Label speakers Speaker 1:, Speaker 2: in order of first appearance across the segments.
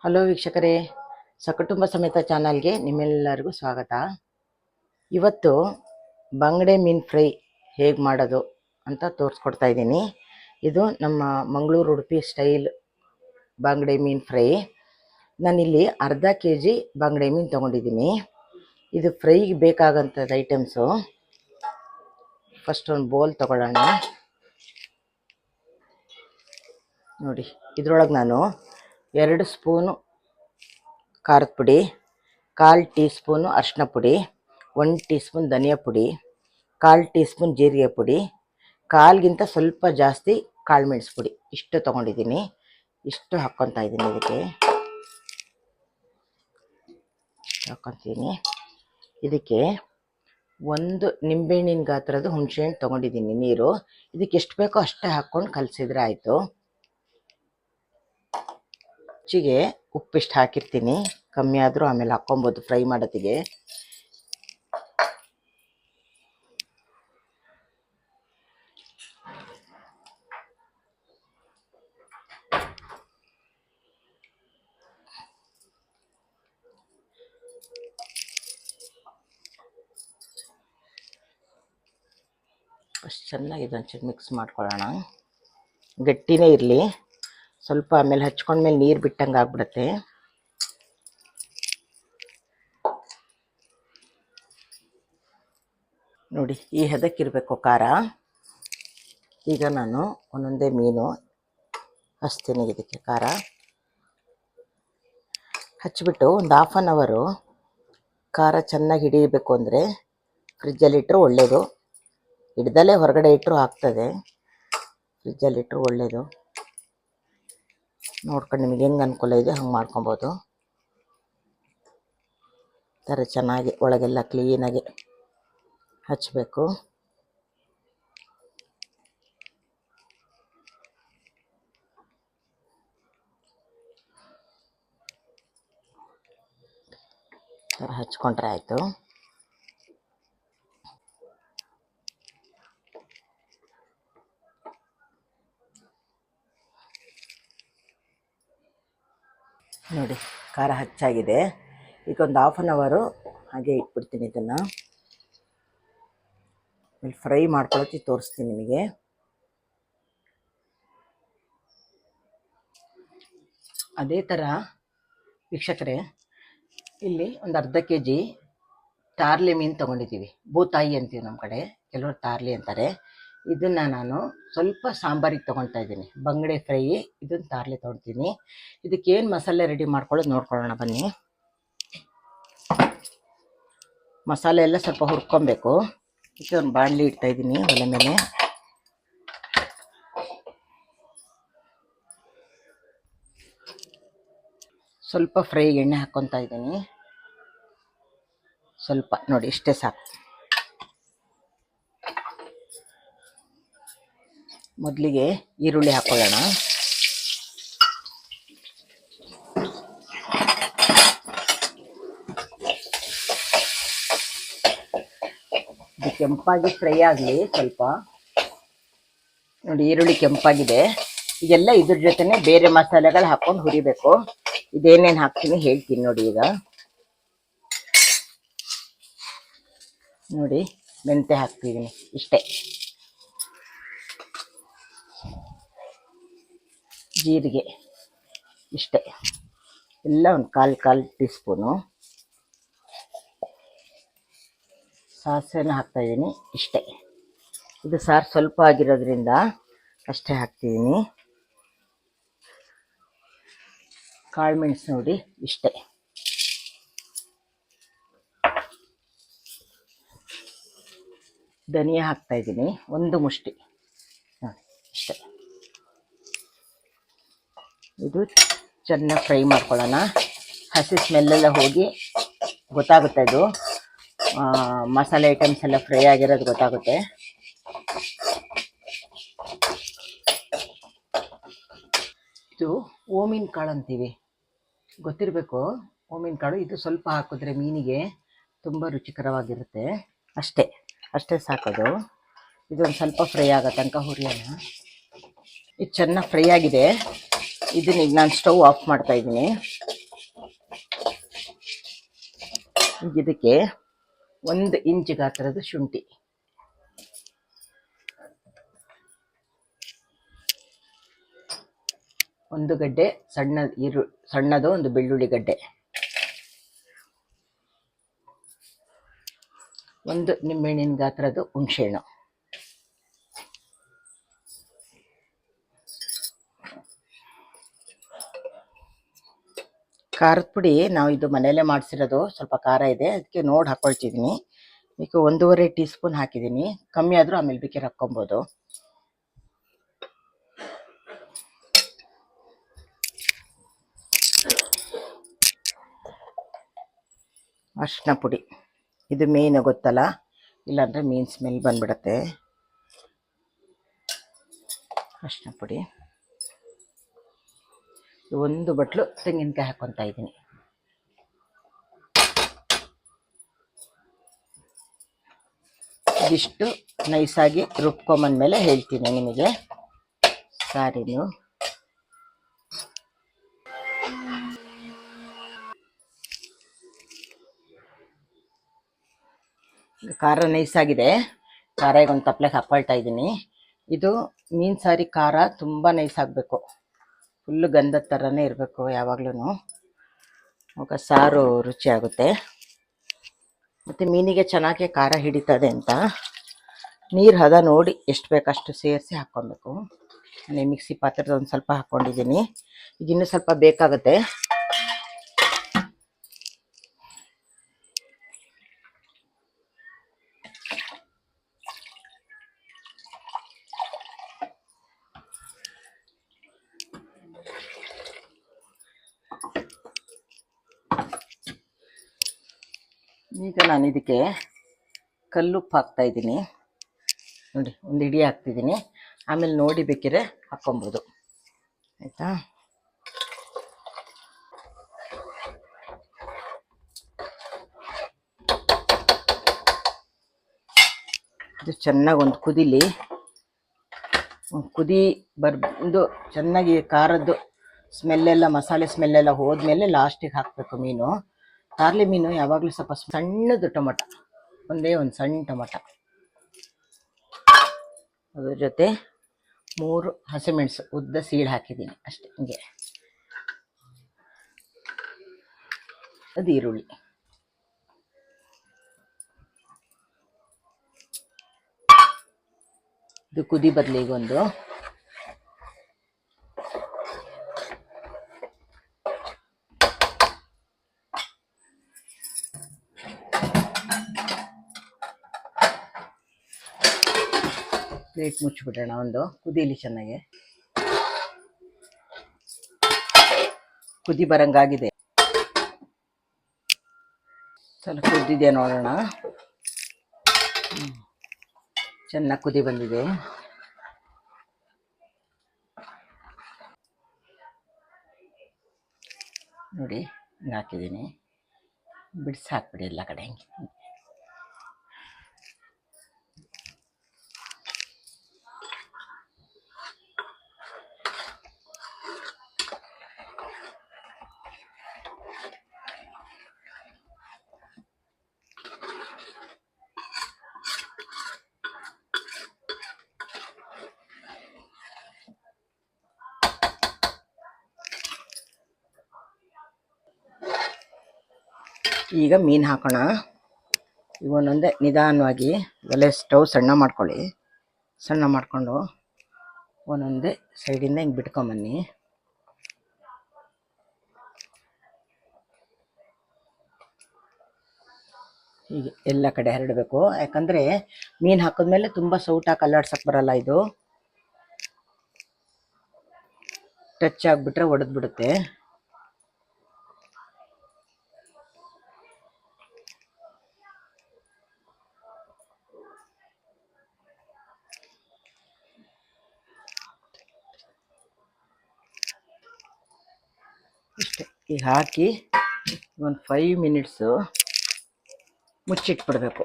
Speaker 1: Hello ವೀಕ್ಷಕರೇ, ಸಕುಟುಂಬ ಸಮೇತ ಚಾನಲ್ಗೆ ನಿಮ್ಮೆಲ್ಲರಿಗೂ ಸ್ವಾಗತ. ಇವತ್ತು ಬಂಗಡೆ ಮೀನು ಫ್ರೈ ಹೇಗೆ ಮಾಡೋದು ಅಂತ ತೋರಿಸ್ಕೊಡ್ತಾ ಇದ್ದೀನಿ. ಇದು ನಮ್ಮ ಮಂಗಳೂರು ಉಡುಪಿ ಸ್ಟೈಲ್ ಬಂಗಡೆ ಮೀನು ಫ್ರೈ. ನಾನಿಲ್ಲಿ ಅರ್ಧ kg ಬಂಗಡೆ ಮೀನು ತೊಗೊಂಡಿದ್ದೀನಿ. ಇದು ಫ್ರೈಗೆ ಬೇಕಾಗಂಥದ್ದು ಐಟಮ್ಸು. ಫಸ್ಟ್ ಒಂದು ಬೌಲ್ ತೊಗೊಳ್ಳೋಣ. ನೋಡಿ, ಇದ್ರೊಳಗೆ ನಾನು 2 ಸ್ಪೂನು ಖಾರದ ಪುಡಿ, 1/4 ಟೀ ಸ್ಪೂನು ಅರಿಶಿನ ಪುಡಿ, 1 ಟೀ ಸ್ಪೂನ್ ಧನಿಯಾ ಪುಡಿ, 1/4 ಟೀ ಸ್ಪೂನ್ ಜೀರಿಗೆ ಪುಡಿ, 1/4ಗಿಂತ ಸ್ವಲ್ಪ ಜಾಸ್ತಿ ಕಾಳು ಮೆಣಸು ಪುಡಿ, ಇಷ್ಟು ತೊಗೊಂಡಿದ್ದೀನಿ. ಇಷ್ಟು ಹಾಕ್ಕೊತಾ ಇದ್ದೀನಿ. ಇದಕ್ಕೆ ಹಾಕ್ಕೊತೀನಿ. ಇದಕ್ಕೆ 1 ನಿಂಬೆಹಣ್ಣಿನ ಗಾತ್ರದ ಹುಣಸೆಹಣ್ಣು ತೊಗೊಂಡಿದ್ದೀನಿ. ನೀರು ಇದಕ್ಕೆ ಎಷ್ಟು ಬೇಕೋ ಅಷ್ಟೇ ಹಾಕ್ಕೊಂಡು ಕಲಸಿದ್ರೆ ಆಯಿತು. ರುಚಿಗೆ ಉಪ್ಪಿಷ್ಟು ಹಾಕಿರ್ತೀನಿ, ಕಮ್ಮಿ ಆದರೂ ಆಮೇಲೆ ಹಾಕ್ಕೊಬೋದು ಫ್ರೈ ಮಾಡೋತ್ತಿಗೆ. ಅಷ್ಟು ಚೆನ್ನಾಗಿ ಇದೊಂಚೂರು ಮಿಕ್ಸ್ ಮಾಡ್ಕೊಳ್ಳೋಣ. ಗಟ್ಟಿನೇ ಇರಲಿ, ಸ್ವಲ್ಪ ಆಮೇಲೆ ಹಚ್ಕೊಂಡ್ಮೇಲೆ ನೀರು ಬಿಟ್ಟಂಗೆ ಆಗ್ಬಿಡುತ್ತೆ. ನೋಡಿ, ಈ ಹದಕ್ಕಿರಬೇಕು ಖಾರ. ಈಗ ನಾನು ಒಂದೊಂದೇ ಮೀನು ಹಚ್ತೀನಿ. ಇದಕ್ಕೆ ಖಾರ ಹಚ್ಚಿಬಿಟ್ಟು ಒಂದು 1/2 ಅವರು ಖಾರ ಚೆನ್ನಾಗಿ ಹಿಡಿಯಬೇಕು ಅಂದರೆ ಫ್ರಿಜ್ಜಲ್ಲಿಟ್ಟರು ಒಳ್ಳೆಯದು. ಹಿಡ್ದಲ್ಲೇ ಹೊರಗಡೆ ಇಟ್ಟರು ಆಗ್ತದೆ, ಫ್ರಿಜ್ಜಲ್ಲಿಟ್ಟರು ಒಳ್ಳೆಯದು. ನೋಡ್ಕೊಂಡು ನಿಮಗೆ ಹೆಂಗೆ ಅನುಕೂಲ ಇದೆ ಹಂಗೆ ಮಾಡ್ಕೊಬೋದು. ಥರ ಚೆನ್ನಾಗಿ ಒಳಗೆಲ್ಲ ಕ್ಲೀನಾಗಿ ಹಚ್ಚಬೇಕು. ಥರ ಹಚ್ಕೊಂಡ್ರೆ ಆಯಿತು. ನೋಡಿ, ಖಾರ ಹಚ್ಚಾಗಿದೆ. ಈಗ ಒಂದು 1/2 ಅವರು ಹಾಗೆ ಇಟ್ಬಿಡ್ತೀನಿ. ಇದನ್ನು ಫ್ರೈ ಮಾಡ್ಕೊಳ್ಳೋಕೆ ತೋರಿಸ್ತೀನಿ ನಿಮಗೆ. ಅದೇ ಥರ ವೀಕ್ಷಕರೇ, ಇಲ್ಲಿ ಒಂದು ಅರ್ಧ kg ತಾರ್ಲೆ ಮೀನು ತೊಗೊಂಡಿದ್ದೀವಿ. ಬೂತಾಯಿ ಅಂತೀವಿ ನಮ್ಮ ಕಡೆ, ಕೆಲವರು ತಾರ್ಲೆ ಅಂತಾರೆ. ಇದನ್ನು ನಾನು ಸ್ವಲ್ಪ ಸಾಂಬಾರಿಗೆ ತೊಗೊಳ್ತಾ ಇದ್ದೀನಿ. ಬಂಗಡೆ ಫ್ರೈ ಇದನ್ನು ತಾರ್ಲೆ ತೊಗೊಳ್ತೀನಿ. ಇದಕ್ಕೇನು ಮಸಾಲೆ ರೆಡಿ ಮಾಡ್ಕೊಳ್ಳೋದು ನೋಡ್ಕೊಳ್ಳೋಣ ಬನ್ನಿ. ಮಸಾಲೆ ಎಲ್ಲ ಸ್ವಲ್ಪ ಹುರ್ಕೊಬೇಕು. ಇದಕ್ಕೆ ಒಂದು ಬಾಣಲಿ ಇಡ್ತಾಯಿದ್ದೀನಿ ಒಲೆ ಮೇಲೆ. ಸ್ವಲ್ಪ ಫ್ರೈ ಎಣ್ಣೆ ಹಾಕ್ಕೊತಾ ಇದ್ದೀನಿ. ಸ್ವಲ್ಪ ನೋಡಿ, ಇಷ್ಟೇ ಸಾಕು. ಮೊದಲಿಗೆ ಈರುಳ್ಳಿ ಹಾಕ್ಕೊಳ್ಳೋಣ. ಇದು ಕೆಂಪಾಗಿ ಫ್ರೈ ಆಗಲಿ ಸ್ವಲ್ಪ. ನೋಡಿ, ಈರುಳ್ಳಿ ಕೆಂಪಾಗಿದೆ. ಈಗೆಲ್ಲ ಇದ್ರ ಜೊತೆನೆ ಬೇರೆ ಮಸಾಲೆಗಳು ಹಾಕ್ಕೊಂಡು ಹುರಿಬೇಕು. ಇದೇನೇನು ಹಾಕ್ತೀನಿ ಹೇಳ್ತೀನಿ ನೋಡಿ. ಈಗ ನೋಡಿ, ಮೆಂತೆ ಹಾಕ್ತಿದ್ದೀನಿ ಇಷ್ಟೇ. ಜೀರಿಗೆ ಇಷ್ಟೇ, ಎಲ್ಲ ಒಂದು 1/4 ಟೀ ಸ್ಪೂನು. ಸಾಸಿವೆನ ಹಾಕ್ತಾಯಿದ್ದೀನಿ ಇಷ್ಟೇ. ಇದು ಸಾರು ಸ್ವಲ್ಪ ಆಗಿರೋದ್ರಿಂದ ಅಷ್ಟೇ ಹಾಕ್ತಿದ್ದೀನಿ. ಕಾಳು ಮೆಣಸು ನೋಡಿ ಇಷ್ಟೇ. ಧನಿಯಾ ಹಾಕ್ತಾಯಿದ್ದೀನಿ 1 ಮುಷ್ಟಿ ನೋಡಿ ಇಷ್ಟೇ. ಇದು ಚೆನ್ನಾಗಿ ಫ್ರೈ ಮಾಡ್ಕೊಳ್ಳೋಣ. ಹಸಿ ಸ್ಮೆಲ್ಲೆಲ್ಲ ಹೋಗಿ ಗೊತ್ತಾಗುತ್ತೆ. ಇದು ಮಸಾಲೆ ಐಟಮ್ಸ್ ಎಲ್ಲ ಫ್ರೈ ಆಗಿರೋದು ಗೊತ್ತಾಗುತ್ತೆ. ಇದು ಓಮಿನ ಕಾಳು ಅಂತೀವಿ, ಗೊತ್ತಿರಬೇಕು. ಓಮಿನ ಕಾಳು ಇದು ಸ್ವಲ್ಪ ಹಾಕಿದ್ರೆ ಮೀನಿಗೆ ತುಂಬ ರುಚಿಕರವಾಗಿರುತ್ತೆ. ಅಷ್ಟೇ ಸಾಕೋದು. ಇದೊಂದು ಸ್ವಲ್ಪ ಫ್ರೈ ಆಗೋ ತನಕ ಹುರಿಯೋಣ. ಇದು ಚೆನ್ನಾಗಿ ಫ್ರೈ ಆಗಿದೆ. ಇದನ್ನ ಈಗ ನಾನು ಸ್ಟವ್ ಆಫ್ ಮಾಡ್ತಾಯಿದ್ದೀನಿ. ಈಗ ಇದಕ್ಕೆ 1 ಇಂಚ್ ಗಾತ್ರದ ಶುಂಠಿ, ಒಂದು ಗಡ್ಡೆ ಸಣ್ಣದು ಒಂದು ಬೆಳ್ಳುಳ್ಳಿ ಗಡ್ಡೆ, ಒಂದು ನಿಂಬೆಹಣ್ಣಿನ ಗಾತ್ರದ ಹುಣಸೆಹಣ್ಣು, ಖಾರದ ಪುಡಿ ನಾವು ಇದು ಮನೆಯಲ್ಲೇ ಮಾಡಿಸಿರೋದು, ಸ್ವಲ್ಪ ಖಾರ ಇದೆ ಅದಕ್ಕೆ ನೋಡಿ ಹಾಕ್ಕೊಳ್ತಿದ್ದೀನಿ. ಈಗ 1.5 ಟೀ ಸ್ಪೂನ್ ಹಾಕಿದ್ದೀನಿ, ಕಮ್ಮಿ ಆದರೂ ಆಮೇಲೆ ಬೇಕಿದ್ರೆ ಹಾಕ್ಕೊಬೋದು. ಅರಿಶಿನ ಪುಡಿ, ಇದು ಮೇನ್ ಗೊತ್ತಲ್ಲ, ಇಲ್ಲಾಂದರೆ ಮೀನು ಸ್ಮೆಲ್ ಬಂದ್ಬಿಡುತ್ತೆ. ಅರಿಶಿನ ಪುಡಿ, 1 ಬಟ್ಲು ತೆಂಗಿನಕಾಯಿ ಹಾಕ್ಕೊತಾ ಇದ್ದೀನಿ. ಇದಿಷ್ಟು ನೈಸಾಗಿ ರುಬ್ಕೊಂಬಂದ್ಮೇಲೆ ಹೇಳ್ತೀನಿ ನಿಮಗೆ ಸಾರಿನು. ಖಾರ ನೈಸಾಗಿದೆ, ಖಾರ ಈಗ ಒಂದು ತಪ್ಪಲೆಗೆ ಹಾಕ್ಕೊಳ್ತಾ ಇದ್ದೀನಿ. ಇದು ಮೀನು ಸಾರಿ ಖಾರ ತುಂಬ ನೈಸಾಗಬೇಕು, ಫುಲ್ಲು ಗಂಧದ ಥರನೇ ಇರಬೇಕು ಯಾವಾಗ್ಲೂ, ಆವಾಗ ಸಾರು ರುಚಿ ಆಗುತ್ತೆ. ಮತ್ತು ಮೀನಿಗೆ ಚೆನ್ನಾಗಿ ಖಾರ ಹಿಡಿತದೆ ಅಂತ ನೀರು ಹದ ನೋಡಿ ಎಷ್ಟು ಬೇಕಷ್ಟು ಸೇರಿಸಿ ಹಾಕ್ಕೊಬೇಕು. ನಾನು ಮಿಕ್ಸಿ ಪಾತ್ರದ ಒಂದು ಸ್ವಲ್ಪ ಹಾಕ್ಕೊಂಡಿದ್ದೀನಿ, ಈಗ ಇನ್ನೂ ಸ್ವಲ್ಪ ಬೇಕಾಗುತ್ತೆ. ಈಗ ನಾನು ಇದಕ್ಕೆ ಕಲ್ಲುಪ್ಪು ಹಾಕ್ತಾಯಿದ್ದೀನಿ ನೋಡಿ, 1 ಹಿಡಿ ಹಾಕ್ತಿದ್ದೀನಿ, ಆಮೇಲೆ ನೋಡಿ ಬೇಕಿದ್ರೆ ಹಾಕ್ಕೊಬೋದು ಆಯಿತಾ. ಇದು ಚೆನ್ನಾಗಿ ಒಂದು ಕುದೀಲಿ, ಒಂದು ಕುದಿ ಬಂದು ಚೆನ್ನಾಗಿ ಖಾರದ್ದು ಸ್ಮೆಲ್ಲೆಲ್ಲ, ಮಸಾಲೆ ಸ್ಮೆಲ್ಲೆಲ್ಲ ಹೋದ್ಮೇಲೆ ಲಾಸ್ಟಿಗೆ ಹಾಕಬೇಕು ಮೀನು. ತಾರ್ಲೆ ಮೀನು ಯಾವಾಗಲೂ ಸ್ವಲ್ಪ ಸಣ್ಣದು ಟೊಮೊಟೊ, ಒಂದೇ ಒಂದು ಸಣ್ಣ ಟೊಮೊಟೊ, ಅದ್ರ ಜೊತೆ 3 ಹಸಿಮೆಣಸು ಉದ್ದ ಸೀಳು ಹಾಕಿದ್ದೀನಿ ಅಷ್ಟೇ. ಹಿಂಗೆ ಅದು ಈರುಳ್ಳಿ, ಇದು ಕುದಿ ಬದಲಿಗೊಂದು ಪ್ಲೇಟ್ ಮುಚ್ಚಿಬಿಡೋಣ, ಒಂದು ಕುದೀಲಿ ಚೆನ್ನಾಗಿ. ಕುದಿ ಬರಂಗಾಗಿದೆ, ಸ್ವಲ್ಪ ಕುದ್ದಿದೆ ನೋಡೋಣ. ಚೆನ್ನಾಗಿ ಕುದಿ ಬಂದಿದೆ. ನೋಡಿ ಹಿಂಗೆ ಹಾಕಿದ್ದೀನಿ, ಬಿಡಿಸಿ ಹಾಕ್ಬಿಡಿ ಎಲ್ಲ ಕಡೆ ಹಿಂಗೆ. ಈಗ ಮೀನು ಹಾಕೋಣ. ಇವನೊಂದೇ ನಿಧಾನವಾಗಿ ಒಲೆ ಸ್ಟವ್ ಸಣ್ಣ ಮಾಡ್ಕೊಳ್ಳಿ, ಸಣ್ಣ ಮಾಡಿಕೊಂಡು ಒಂದೊಂದೇ ಸೈಡಿಂದ ಹಿಂಗೆ ಬಿಟ್ಕೊಂಬನ್ನಿ. ಹೀಗೆ ಎಲ್ಲ ಕಡೆ ಹರಡಬೇಕು, ಯಾಕಂದರೆ ಮೀನು ಹಾಕಿದ್ಮೇಲೆ ತುಂಬ ಸೌಟಾಗಿ ಅಲ್ಲಾಡ್ಸೋಕ್ಕೆ ಬರಲ್ಲ, ಇದು ಟಚ್ ಆಗಿಬಿಟ್ರೆ ಒಡೆದ್ಬಿಡುತ್ತೆ. ಇಷ್ಟೇ, ಈಗ ಹಾಕಿ ಒಂದು 5 ಮಿನಿಟ್ಸು ಮುಚ್ಚಿಟ್ಬಿಡ್ಬೇಕು.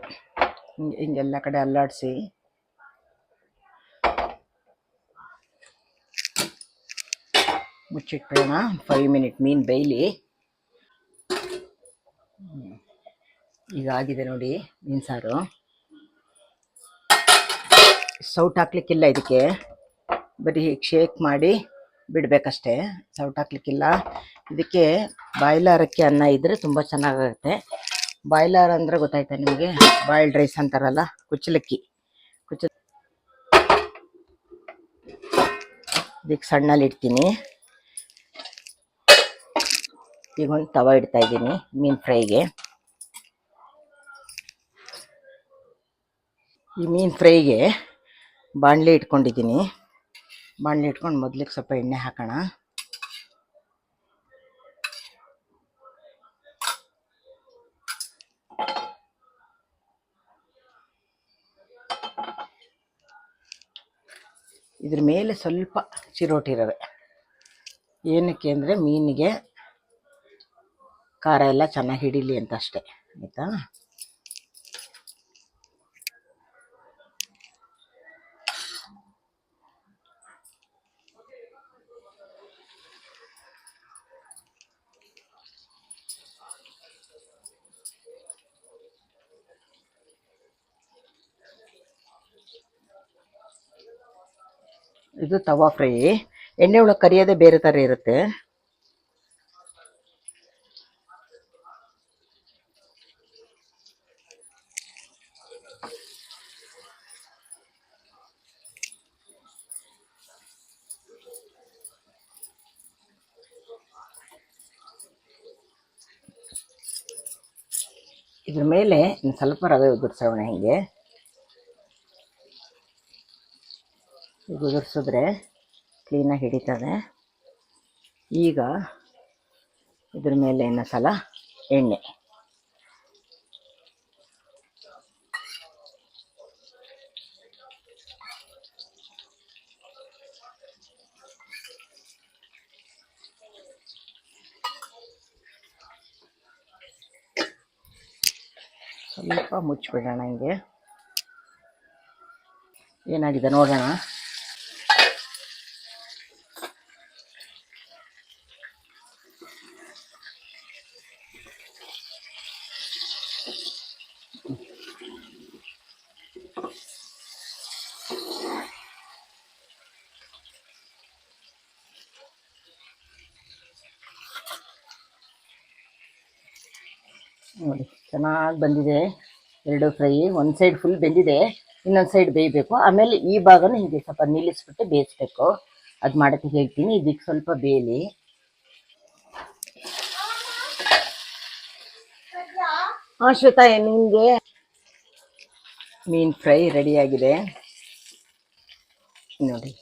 Speaker 1: ಹಿಂಗೆಲ್ಲ ಕಡೆ ಅಲ್ಲಾಡಿಸಿ ಮುಚ್ಚಿಟ್ಬಿಡೋಣ. 5 ಮಿನಿಟ್ ಮೀನು ಬೇಯಲಿ. ಈಗ ಆಗಿದೆ ನೋಡಿ ಮೀನು ಸಾರು. ಸೌಟ್ ಹಾಕ್ಲಿಕ್ಕಿಲ್ಲ ಇದಕ್ಕೆ, ಬರೀ ಹೀಗೆ ಶೇಕ್ ಮಾಡಿ ಬಿಡಬೇಕಷ್ಟೇ, ಸೌಟ್ ಹಾಕ್ಲಿಕ್ಕಿಲ್ಲ. ಇದಕ್ಕೆ ಬಾಯ್ಲರ್ ಅಕ್ಕಿ ಅನ್ನ ಇದ್ದರೆ ತುಂಬ ಚೆನ್ನಾಗಾಗುತ್ತೆ. ಬಾಯ್ಲರ್ ಅಂದರೆ ಗೊತ್ತಾಯ್ತಾ ನಿಮಗೆ? ಬಾಯ್ಲ್ಡ್ ರೈಸ್ ಅಂತಾರಲ್ಲ, ಕುಚ್ಚಲಕ್ಕಿ. ಇದಕ್ಕೆ ಸಣ್ಣಲ್ಲಿ ಇಡ್ತೀನಿ. ಈಗ ಒಂದು ತವ ಇಡ್ತಾ ಇದ್ದೀನಿ ಮೀನು ಫ್ರೈಗೆ. ಈ ಮೀನು ಫ್ರೈಗೆ ಬಾಣಲೆ ಇಟ್ಕೊಂಡಿದ್ದೀನಿ. ಬಾಣಲೆ ಇಟ್ಕೊಂಡು ಮೊದಲಿಗೆ ಸ್ವಲ್ಪ ಎಣ್ಣೆ ಹಾಕೋಣ. ಇದ್ರ ಮೇಲೆ ಸ್ವಲ್ಪ ಚಿರೋಟಿ ರವೆ, ಏನಕ್ಕೆ ಅಂದರೆ ಮೀನಿಗೆ ಖಾರ ಎಲ್ಲ ಚೆನ್ನಾಗಿ ಹಿಡೀಲಿ ಅಂತ ಅಷ್ಟೇ, ಆಯಿತಾ? ಇದು ತವಾ ಫ್ರೈ. ಎಣ್ಣೆ ಒಳಗೆ ಕರಿಯೋದೇ ಬೇರೆ ಥರ ಇರುತ್ತೆ. ಇದ್ರ ಮೇಲೆ ಇನ್ನು ಸ್ವಲ್ಪ ರವೆ ಉದುರ್ಸೋಣ. ಹೀಗೆ ಉದುರಿಸಿದ್ರೆ ಕ್ಲೀನಾಗಿ ಹಿಡಿತದೆ. ಈಗ ಇದ್ರ ಮೇಲೆ ಇನ್ನೊಂದು ಸಲ ಎಣ್ಣೆ. ಸ್ವಲ್ಪ ಮುಚ್ಚಿಬಿಡೋಣ. ಹಿಂಗೆ ಏನಾಗಿದೆ ನೋಡೋಣ. ನೋಡಿ ಚೆನ್ನಾಗಿ ಬಂದಿದೆ ಎರಡು ಫ್ರೈ. ಒಂದು ಸೈಡ್ ಫುಲ್ ಬೆಂದಿದೆ, ಇನ್ನೊಂದು ಸೈಡ್ ಬೇಯಬೇಕು. ಆಮೇಲೆ ಈ ಭಾಗನೂ ಹೀಗೆ ಸ್ವಲ್ಪ ನಿಲ್ಲಿಸ್ಬಿಟ್ಟು ಬೇಯಿಸ್ಬೇಕು. ಅದು ಮಾಡೋಕ್ಕೆ ಹೇಳ್ತೀನಿ. ಇದಕ್ಕೆ ಸ್ವಲ್ಪ ಬೇಯಲಿ. ಶ್ವೇತಾ, ನಿಮಗೆ ಮೀನು ಫ್ರೈ ರೆಡಿಯಾಗಿದೆ ನೋಡಿ.